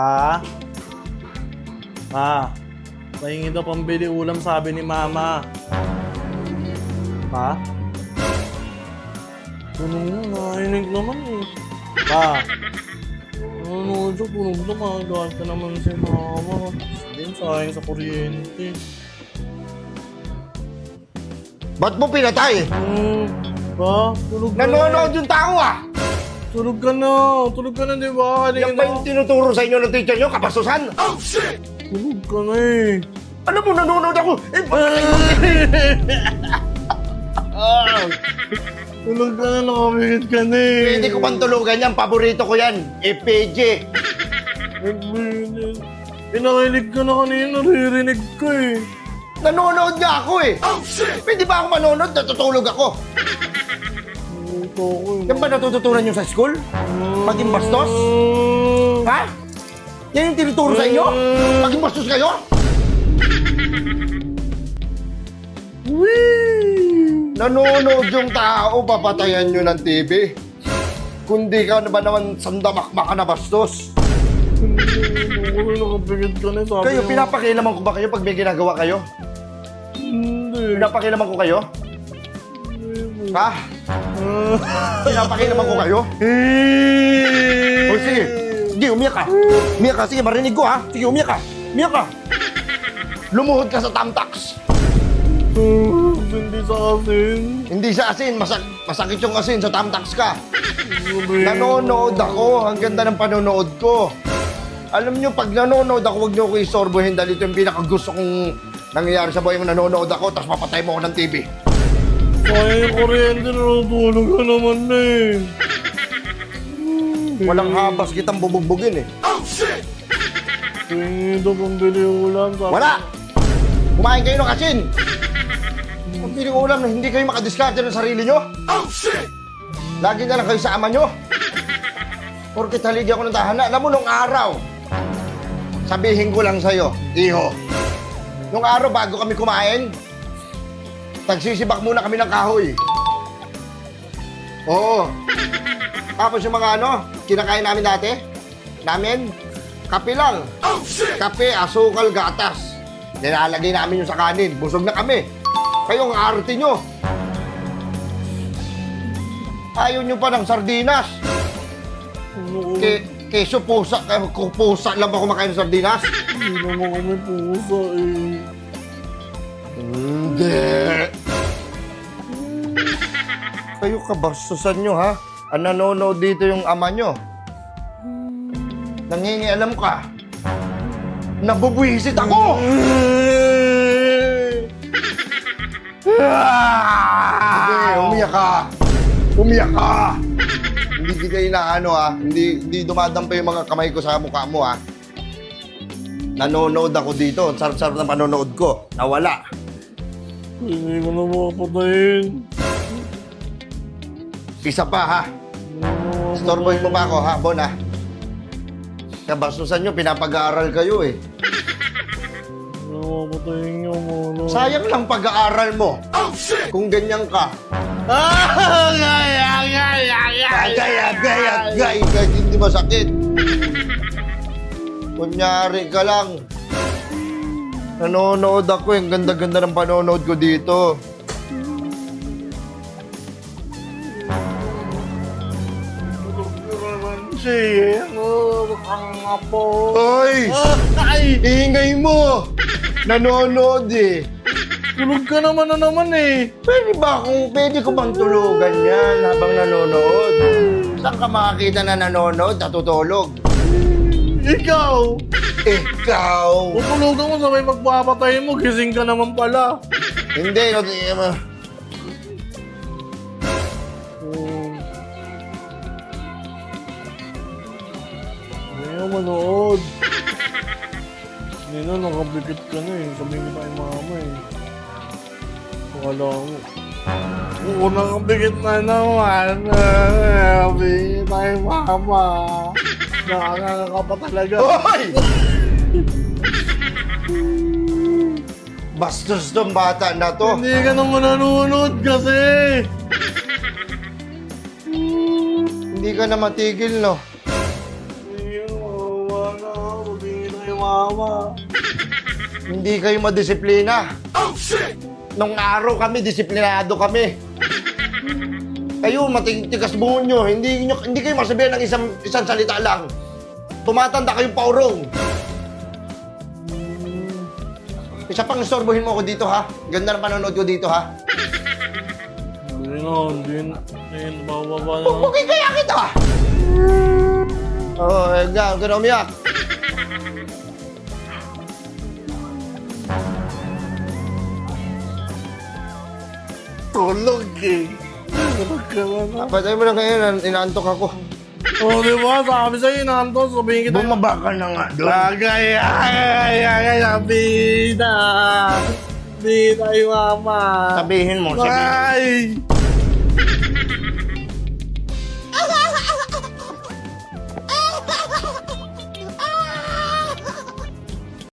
Ha? Ma, pahingi daw pambili ulam sabi ni Mama. Ha? Nainig naman eh. Pa, siya, tunog na magagal ka naman si Mama. Sabihin, sayang sa kuryente. Ba't mo pinatay? Pa, tulog na. Nanonood yung tao ah! Tulog ka na, di ba? Yan ba yung tinuturo sa inyo ng teacher nyo, kapastusan? Oh, shit! Tulog ka na eh. Ano mo, nanonood ako? Tulog ka na, nakabigit ka na eh. Pwede ko bang tulugan yan? Paborito ko yan. EPJ. Pinakilig ka na kanina, naririnig ka eh. Nanonood nga ako eh. Oh, shit! Pwede ba ako manonood? Natutulog ako. Ito ko eh. Yan ba natututunan nyo sa school? Maging bastos? Ha? Yan yung tinuturo sa inyo? Maging bastos kayo? Nanonood yung tao, papatayan nyo ng TV. Kundi ka na ba naman sandamakmak ka na bastos? Nakabigit ka na, sabi Kayo, mo. pinapakialaman ko ba kayo pag may ginagawa kayo? Hindi. Pinapakialaman ko kayo? Ha? Pinapakialaman ko kayo? O sige, sige, umiyak ka. Umiyak ka, sige, marinig ko ha. Sige, umiyak ka. Umiyak ka. Lumuhod ka sa tamtax. Hindi sa asin. Hindi sa asin, masakit yung asin, sa tamtax ka. Nanonood ako, ang ganda ng panonood ko. Alam nyo, pag nanonood ako, huwag nyo ko isorbohin dahil ito yung pinakagusto kong nangyayari sa buhay mo. Nanonood ako, tapos papatay mo ako ng TV. Kaya yung kuryente, natutulog ka naman na eh. Walang habas kitang bubugbugin eh. Oh, shit! Tingin ito pambili ulam. Wala! Kumain kayo ng asin! Pagpiling ulam na hindi kayo makadiskarte ng sarili nyo? Oh, shit! Lagi na lang kayo sa ama nyo. Porkit haligi ako ng tahanan. Alam mo, nung araw, sabihin ko lang sa'yo, iho, nung araw bago kami kumain, tagsisibak muna kami ng kahoy. Oo. Tapos yung mga kinakain namin dati, kape lang. Oh, shit! Kape, asukal, gatas. Nilalagay namin yung sa kanin. Busog na kami. Kayo ang arte nyo. Ayaw nyo pa ng sardinas. Keso pusa. Pusa lang ba kumakain ng sardinas? Hindi naman kami pusa eh. Hindi. Kayo kabastusan nyo ha? Ang nanonood dito yung ama nyo. Nangingialam ka. Nabubwisit ako! Sige, umiyak ka. Umiyak ka. Hindi kayo na hindi dumadampa yung mga kamay ko sa mukha mo ha. Nanonood ako dito. Sarap-sarap ng panonood ko. Nawala. Hindi ko na makapatayin. Isa pa ha. Storbohin mo ba ako ha, Bon ha? Kabastusan nyo, pinapag-aaral kayo eh. Makapatayin nyo muna. Sayang lang pag-aaral mo. Oh, shit! Kung ganyan ka. Gay, kahit hindi masakit. Kunyari ka lang. Nanonood ako, yung ganda-ganda ng panonood ko dito. Hoy! Ay! Ingay mo! Nanonood eh. Tulog ka naman na naman eh. Pwede ko bang tulugan yan habang nanonood? Saan ka makakita na nanonood, natutulog? Ikaw! Ikaw! Tutulugan mo sa may magpapatay mo, gising ka naman pala. Hindi, Hindi na manood. Hindi na, nakabikit ka na eh. Sabihin kita kay Mama eh. Akala ko. Oo, nakabikit na naman. Sabihin kita kay Mama. Nakakanga ka pa talaga. Hoy! Bastos tong bata na to. Hindi ka naman nanonood kasi. Hindi ka na matigil, no? Hindi ka naman mama. Hindi kayo madisiplina. Nung araw kami, disiplinado kami. Kayo, matitigas buhon nyo. Hindi kayo masabihan ng isang salita lang. Tumatanda kayong paurong. Isa pang istorbohin mo ako dito, ha? Ganda ng panonood ko dito, ha? Hindi na bababa na. Pupugin kaya kita! Oo, huwag na umiyak. Tulog eh. Tulog ka na. Patay mo lang ngayon, inaantok ako. Oh, di ba? Sabi sa'yo, nanto, sabihin kita. Bumaba ka na nga doon. Agay, bida. Bida yung mama. Sabihin mo, sabihin. Ay!